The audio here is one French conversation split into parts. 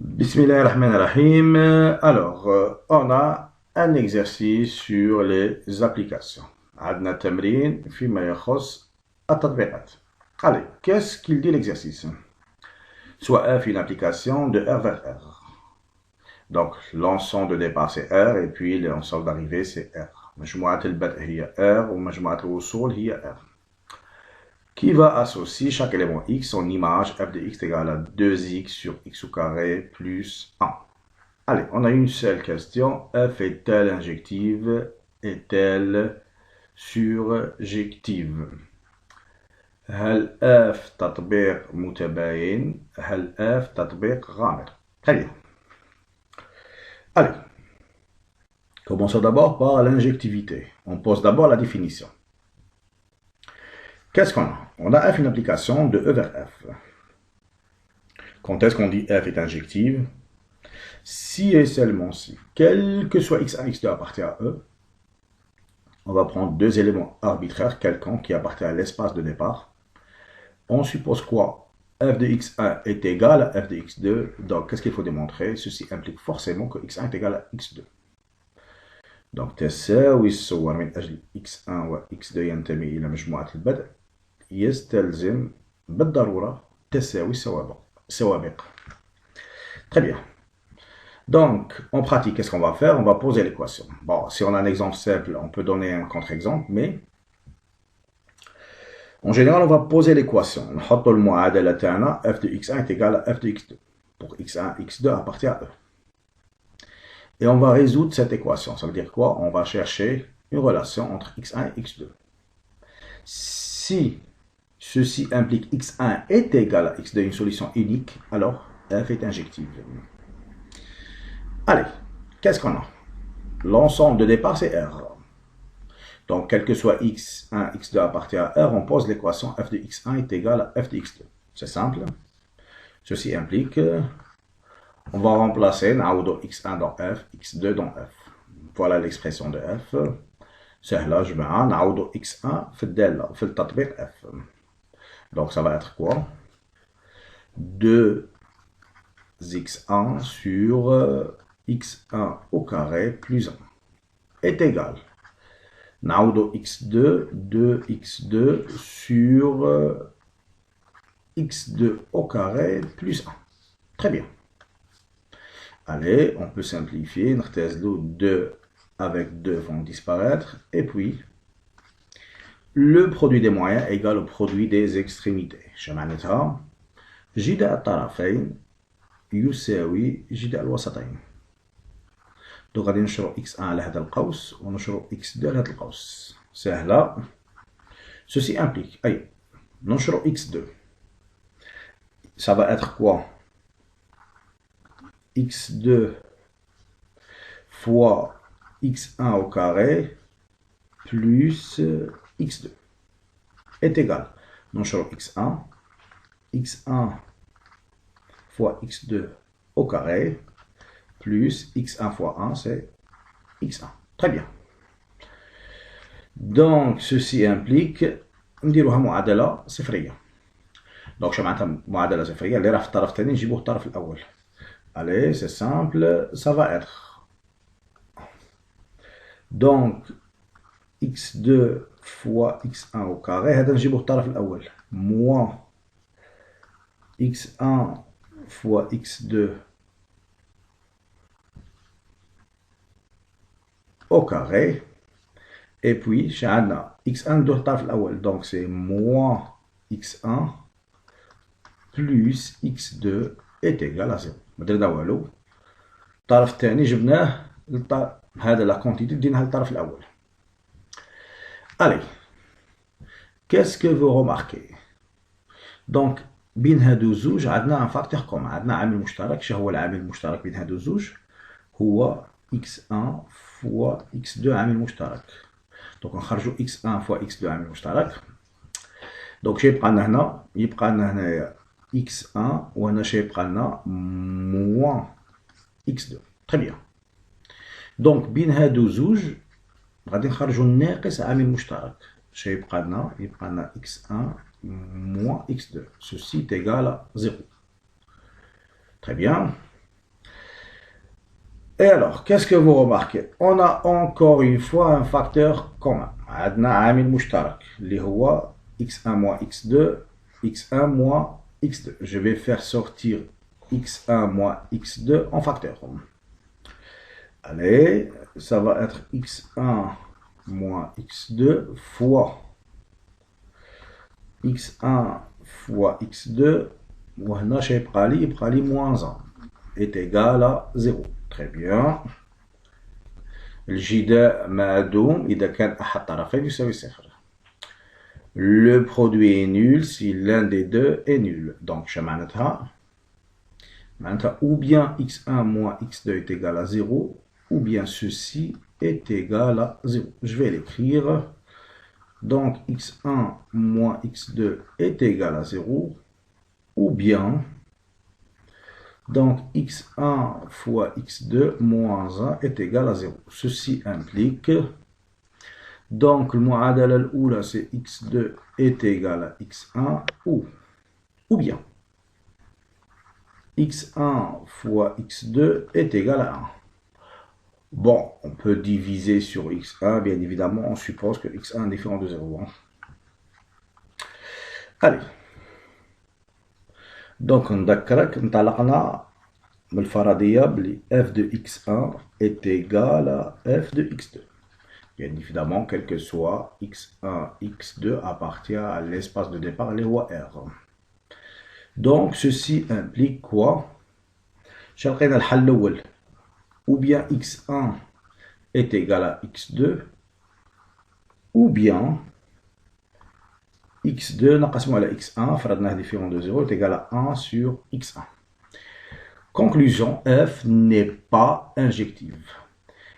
Bismillahirrahmanirrahim. Alors, on a un exercice sur les applications. عندنا تمرين فيما يخص التطبيقات. Allez, qu'est-ce qu'il dit l'exercice? Soit F une application de R vers R. Donc, l'ensemble de départ c'est R et puis l'ensemble d'arrivée c'est R. مجموعة البدء هي R ومجموعة الوصول هي R. Qui va associer chaque élément x en image f de x égale à 2x sur x au carré plus 1. Allez, on a une seule question. F est-elle injective? Est-elle surjective? هل F تطبيق متباين؟ هل F تطبيق غامض؟ Très bien. Allez, commençons d'abord par l'injectivité. On pose d'abord la définition. Qu'est-ce qu'on a? On a F une application de E vers F. Quand est-ce qu'on dit F est injective? Si et seulement si, quel que soit x1, x2 appartient à E, on va prendre deux éléments arbitraires quelconques qui appartiennent à l'espace de départ. On suppose quoi? F de x1 est égal à f de x2. Donc, qu'est-ce qu'il faut démontrer? Ceci implique forcément que x1 est égal à x2. Donc, تساوي الصور من أجل x1 و x2 ينتمي إلى مجموعة البدء يستلزم بالضرورة تساوي السوابق. Très bien. Donc, en pratique, qu'est-ce qu'on va faire? On va poser l'équation. Bon, si on a un exemple simple, on peut donner un contre-exemple, mais en général, on va poser l'équation. نحط المعادلة تاعنا f de x1 est égal à f de x2. Pour x1, x2 appartient à E. Et on va résoudre cette équation. Ça veut dire quoi? On va chercher une relation entre x1 et x2. Si ceci implique x1 est égal à x2, une solution unique, alors f est injective. Allez, qu'est-ce qu'on a? L'ensemble de départ, c'est R. Donc, quel que soit x1, x2 appartient à R, on pose l'équation f de x1 est égal à f de x2. C'est simple. Ceci implique, on va remplacer x1 dans f, x2 dans f. Voilà l'expression de f. سهلة جماعة نعوضو x1 في الدالة في التطبيق f. Donc, ça va être quoi? 2x1 sur x1 au carré plus 1 est égal. Naodo x2, 2x2 sur x2 au carré plus 1. Très bien. Allez, on peut simplifier. 2 avec 2 vont disparaître. Et puis, le produit des moyens égale au produit des extrémités. شمعناتها جداء الطرفين يساوي جداء الوسطين. دونك غادي نشرو x1 على هذا القوس ونشرو x2 على هذا القوس. سهلة. Ceci implique, أي نشرو x2. Ça va être quoi? x2 fois x1 au carré plus x2 est égal. نشرو x1, x1 fois x2 au carré plus x1 fois 1, c'est x1. Très bien. Donc, ceci implique نديروها معادلة صفرية. Donc, شو معناتها معادلة صفرية؟ اللي راه في الطرف الثاني نجيبوه الطرف الأول. Allez, c'est simple, ça va être. Donc, x2 fois x1 au carré, هذا نجيبوه الطرف الأول. Moins x1 fois x2 au carré. Et puis, j'ai x1 de الطرف الأول. Donc, c'est moins x1 plus x2 est égal à 0. ما درنا والو. الطرف الثاني جبناه هذا لا كونتيتي ديناها للطرف الأول. Allez, qu'est-ce que vous remarquez? Donc, بين هادو زوج عندنا un facteur commun. عندنا عامل مشترك. شنو هو العامل المشترك بين هادو زوج؟ هو x1 fois x2 عامل مشترك. Donc, نخرجوا x1 fois x2 عامل مشترك. Donc, شي يبقى لنا هنا؟ يبقى لنا هنايا x1 وهنا شي يبقى لنا moins x2. Très bien. Donc, بين هادو زوج غادي نخرجوا الناقص عامل مشترك. شي يبقى لنا x1 moins x2. Ceci est égal à 0. Très bien. Et alors, qu'est-ce que vous remarquez? On a encore une fois un facteur commun. عندنا عامل مشترك اللي هو x1 moins x2, x1 moins x2. Je vais faire sortir x1 moins x2 en facteur. Allez, ça va être x1 moins x2 fois x1 fois x2. وهنا شي يبقى لي moins 1 est égal à 0. Très bien. الجداء معدوم إذا كان أحد طرفين يساوي صفر. Le produit est nul si l'un des deux est nul. Donc, je معناتها ou bien x1 moins x2 est égal à 0, ou bien ceci est égal à 0. Je vais l'écrire. Donc, x1 moins x2 est égal à 0, ou bien donc x1 fois x2 moins 1 est égal à 0. Ceci implique, donc le mu'adala al-oula c'est x2 est égal à x1 ou bien x1 fois x2 est égal à 1. Bon, on peut diviser sur x1, bien évidemment, on suppose que x1 est différent de 0. Allez. Donc, نطلقنا من الفرضية بلي f de x1 est égal à f de x2. Bien évidemment, quel que soit x1, x2 appartient à l'espace de départ, les rois R. Donc, ceci implique quoi? شلقينا الحل الأول. Ou bien x1 est égal à x2, ou bien x2 نقسمه على x1 فرضناه différent de 0 est égal à 1 sur x1. Conclusion, f n'est pas injective.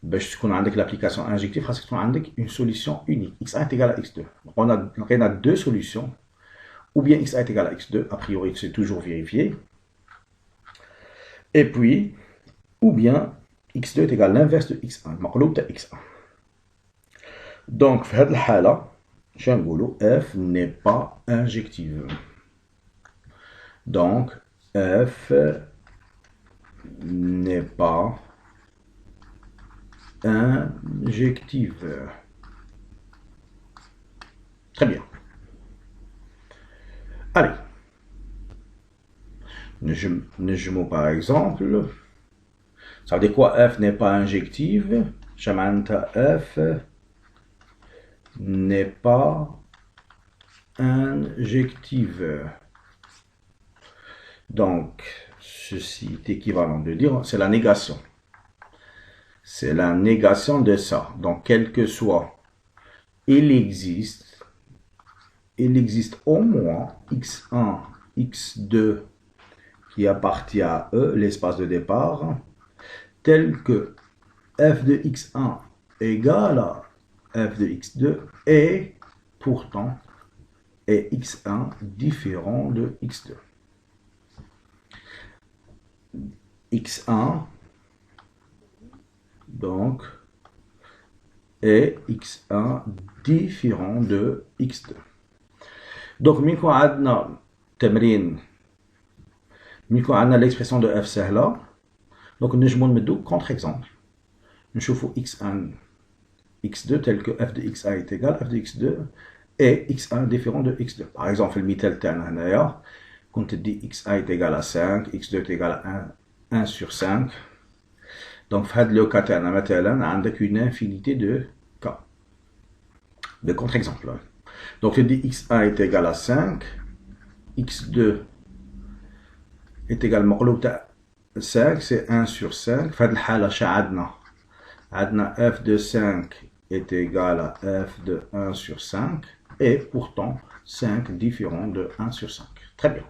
باش تكون عندك l'application injective خاصك تكون عندك une solution unique. x1 est égal à x2. On a deux solutions. Ou bien x1 est égal à x2, a priori c'est toujours vérifié. Et puis, ou bien x2 est égal à l'inverse de x1, مقلوب تاع x1. Donc, في هذه الحالة شنقولوا f n'est pas injective. Donc, f n'est pas injective. Très bien. Allez. نجمو par exemple. Ça veut dire quoi? F n'est pas injective. Chamanta F n'est pas injective. Donc, ceci est équivalent de dire, c'est la négation. C'est la négation de ça. Donc, quel que soit, il existe au moins x1, x2 qui appartient à E, l'espace de départ, tel que f de x1 égale à f de x2 et pourtant est x1 différent de x2. x1 donc est x1 différent de x2. Donc من يكون عندنا تمرين من يكون عندنا l'expression de f سهلة donc نجمو نمدو contre exemple. نشوفوا x1 x2 tel que f de x1 est égal à f de x2 et x1 différent de x2. Par exemple في المثال تاعنا هنايا كنت تدي x1 est égal à 5 x2 est égal à 1 sur 5. Donc في هذا لو كا تاعنا مثلا عندك une infinité de cas de contre-exemple. Donc tu dis x1 est égal à 5, x2 est égal مقلوب تاع 5 c'est 1 sur 5. في هذه الحالة شا عندنا f de 5 est égal à f de 1 sur 5 et pourtant 5 différent de 1 sur 5. Très bien.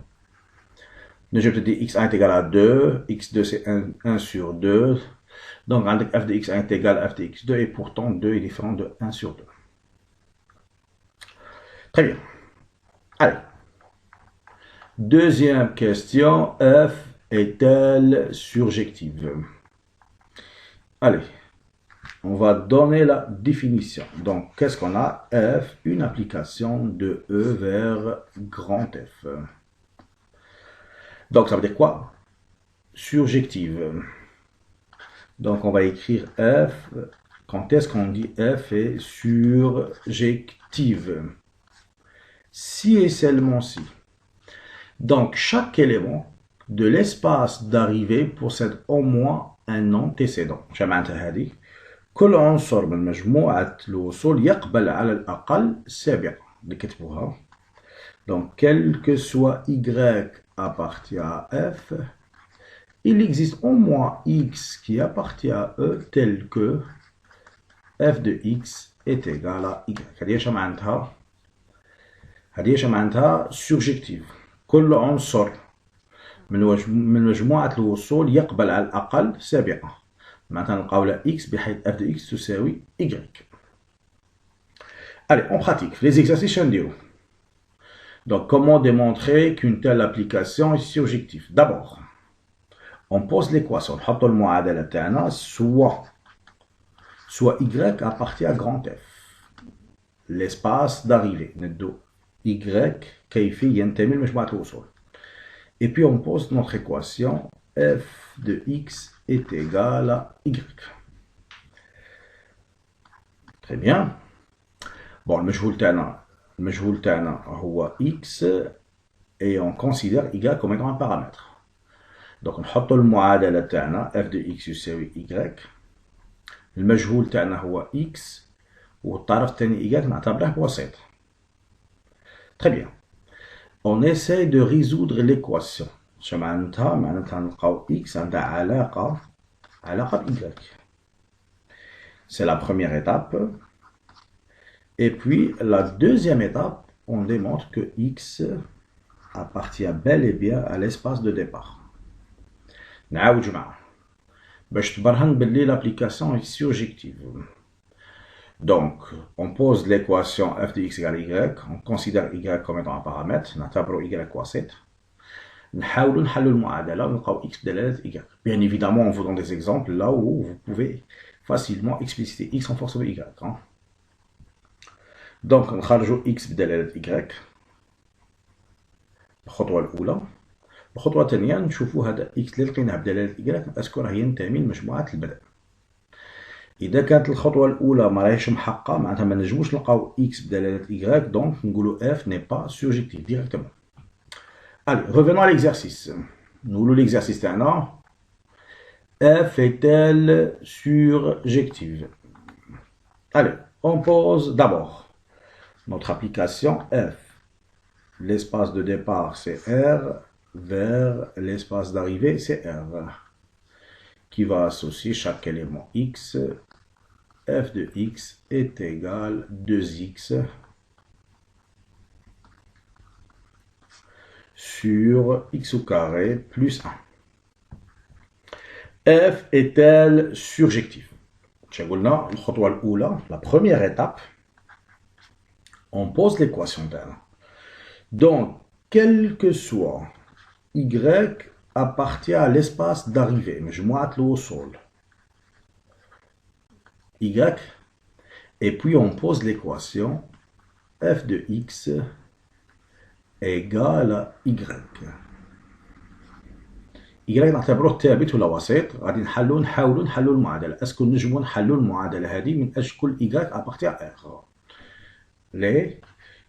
Je te dis x1 est égal à 2, x2 c'est 1 sur 2. Donc f de x1 est égal à f de x2 et pourtant 2 est différent de 1 sur 2. Très bien. Allez. Deuxième question, f est-elle surjective? Allez. On va donner la définition. Donc, qu'est-ce qu'on a? F, une application de E vers grand F. Donc, ça veut dire quoi? Surjective. Donc, on va écrire f. Quand est-ce qu'on dit f est surjective? Si et seulement si. Donc, chaque élément de l'espace d'arrivée possède au moins un antécédent. جمعتها هذه. كل عنصر من مجموعة الوصول يقبل على الأقل سابقة. نكتبوها. Donc, quel que soit y appartient à f, il existe au moins x qui appartient à e tel que f de x est égal à y. هذه ايش معناتها surjective. كل عنصر من مجموعة الوصول يقبل على الأقل سابقة. معناتها نلقاو لا x بحيث f de x تساوي y. Allez, on pratique. Les exercices نديرو. Donc, comment démontrer qu'une telle application est surjective? D'abord, on pose l'équation. نحط المعادلة تاعنا soit y appartient à grand F. L'espace d'arrivée. ندو y كيفي ينتمي لمجموعة الوصول. Et puis on pose notre équation f de x est égal à y. Très bien. Bon, المجهول تاعنا هو x et on considère y comme étant un paramètre. Donc نحط المعادلة تاعنا f de x يساوي y. المجهول تاعنا هو x والطرف الثاني y نعتبره بوسيط. Très bien. On essaie de résoudre l'équation. معناتها نلقاو x عندها علاقة ب y. C'est la première étape. Et puis la deuxième étape, on démontre que x appartient bel et bien à l'espace de départ. نعاود جماعة باش تبرهن باللي l'application est surjective. Donc, on pose l'équation f de x égale y, on considère y comme étant un paramètre, نعتبره y وسيط. نحاولوا نحلوا المعادلة ونلقاو x بدلالة y. Bien évidemment, on vous donne des exemples là où vous pouvez facilement expliciter x en force de y. Hein. Donc, نخرجوا x بدلالة y. الخطوة الأولى. الخطوة الثانية نشوفوا هذا x اللي لقيناه بدلالة y أذكره ينتمي لمجموعة البدء. إذا كانت الخطوة الأولى ما راهيش محققة معناتها ما نجموش نلقاو x بدلالة y donc نقولوا f n'est pas surjectif directement. Allez, revenons à l'exercice. Nous l'exercice تاعنا f est-elle surjective? Allez, on pose d'abord notre application f. L'espace de départ c'est R vers l'espace d'arrivée c'est R qui va associer chaque élément x. F de x est égal 2x sur x au carré plus 1. F est-elle surjective? La première étape, on pose l'équation d'elle. Donc, quel que soit y appartient à l'espace d'arrivée, mais je m'arrête au sol. Y, et puis on pose l'équation f de x égale à y. y نعتبروه ثابت ولا وسيط غادي نحاولوا نحلوا المعادله. اسكو نجموا نحلوا المعادله هذه من اجل كل y appartient à r. ليه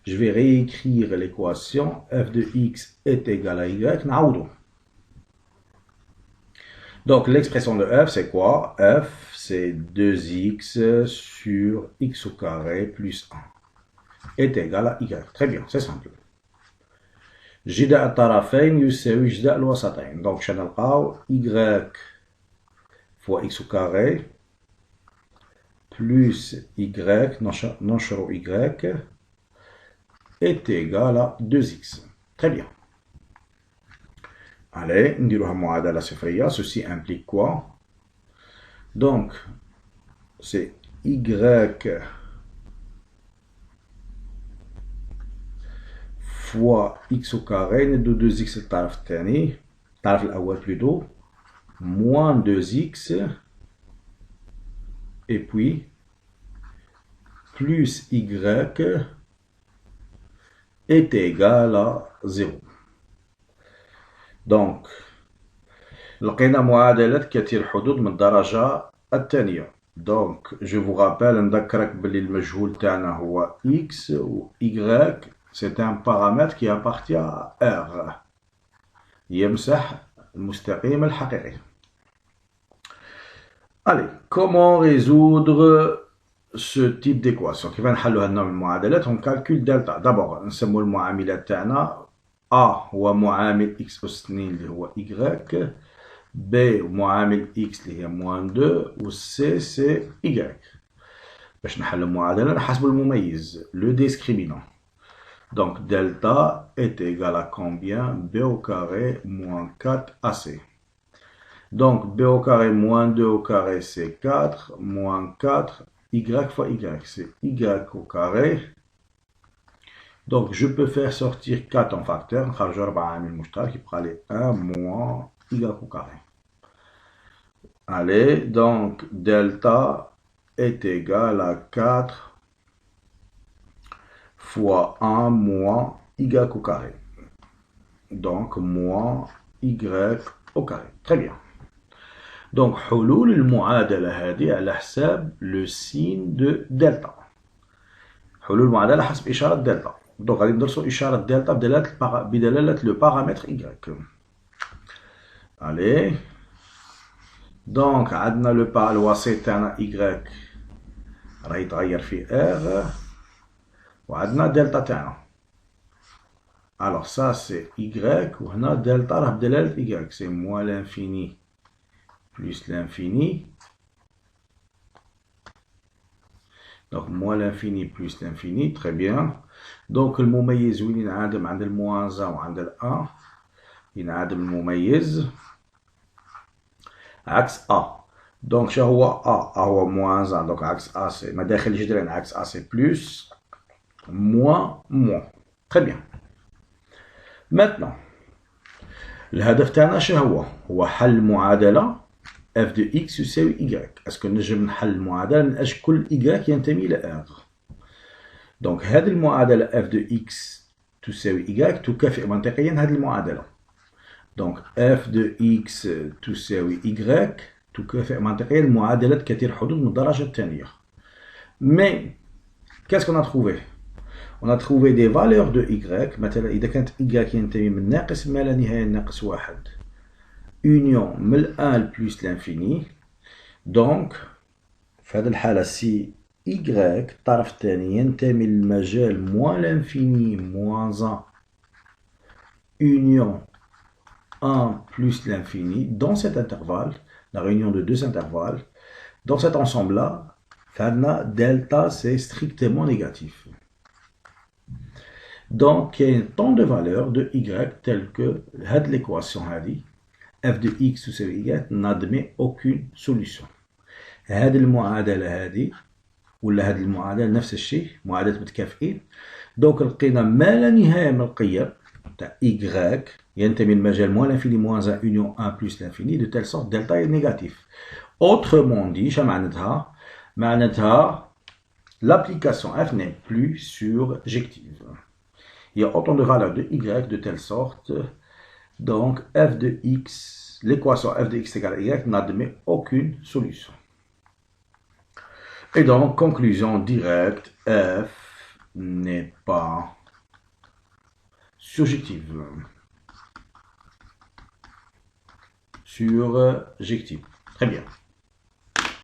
je vais réécrire l'équation f de x est égal à y نعوضوا. Donc l'expression de f c'est quoi? F c'est 2x sur x au carré plus 1 est égal à y. Très bien, c'est simple. جداء الطرفين يساوي جداء الوسطين. Donc شنلقاو y fois x au carré plus y ننشروا y est égal à 2x. Très bien. Allez, نديروها معادلة صفرية. Ceci implique quoi? Donc, c'est y fois x au carré, ندو 2x الطرف الثاني الطرف الأول plutôt moins 2x et puis plus y est égal à 0. Donc, لقينا معادلة كثير حدود من الدرجة الثانية. دونك جو فو رابيل نذكرك بلي المجهول تاعنا هو x و y c'est un paramètre qui appartient à R يمسح المستقيم الحقيقي. Allez, comment résoudre ce type d'équation كيف نحلو هاد النوع من المعادلات؟ on calcule delta. d'abord نسمو المعاملات تاعنا A هو معامل x أس 2 اللي هو y، B معامل x اللي هي موان 2 و C سي y. باش نحل المعادلة نحسبو المميز le discriminant. Donc delta est égal à combien? B au carré moins 4AC. Donc b au carré moins 2 au carré c'est 4, moins 4, y fois y, c'est y au carré. Donc je peux faire sortir 4 en facteur, نخرج 4 عامل مشترك يبقى لي 1 moins y au carré. Allez, donc delta est égal à 4 fois 1 moins y au carré. Donc moins y au carré. Très bien. Donc حلول المعادلة هذه على حساب لو سين دو دلتا. حلول المعادلة حسب إشارة دلتا. دونك غادي ندرسو إشارة دلتا بدلالة لو بارامتر y. Allez. دونك عندنا الوسيط تاعنا y راه يتغير في r وعندنا دلتا تاعنا. Alors ça c'est y وهنا دلتا راه بدلالة y c'est moins l'infini plus l'infini. Donc moins l'infini plus l'infini, très bien. Donc المميز وين ينعدم؟ عند الموان 1 وعند ال1 ينعدم المميز عكس A. Donc شنو هو A؟ A هو moins 1 donc عكس A c'est مداخل الجذرين عكس A c'est plus moins. Très bien. Maintenant الهدف تاعنا شنو هو حل معادلة f de x يساوي y. اسكو نجم نحل المعادلة من أجل كل y ينتمي ل R. دونك هذه المعادلة f de x تساوي y تكافئ منطقيا هذه المعادلة. دونك f de x تساوي y تكافئ منطقيا معادلة كثير حدود من الدرجة الثانية. Mais qu'est-ce qu'on a trouvé? On a trouvé des valeurs de y. مثلا إذا كانت y ينتمي من ناقص ما لا نهاية ناقص 1 union من 1 plus l'infini. donc في هذه الحالة si y الطرف الثاني ينتمي للمجال moins l'infini moins 1 union 1 plus l'infini dans cet intervalle, la réunion de deux intervalles, dans cet ensemble-là, delta c'est strictement négatif. Donc il y a un temps de valeur de y tel que l'équation f de x تساوي y n'admet aucune solution. هذه المعادلة هذه ولا هذه المعادلة نفس الشيء معادلة متكافئين. دونك لقينا ما لا نهاية من القيم تاع y ينتمي للمجال moins l'infini moins 1 union 1 plus l'infini de telle sorte delta est négatif. Autrement dit شنو معناتها؟ معناتها l'application f n'est plus surjective. Il y a autant de valeurs de y de telle sorte donc f de x, l'équation f de x égale à y n'admet aucune solution. Et donc, conclusion directe, f n'est pas surjective. Surjective. Très bien.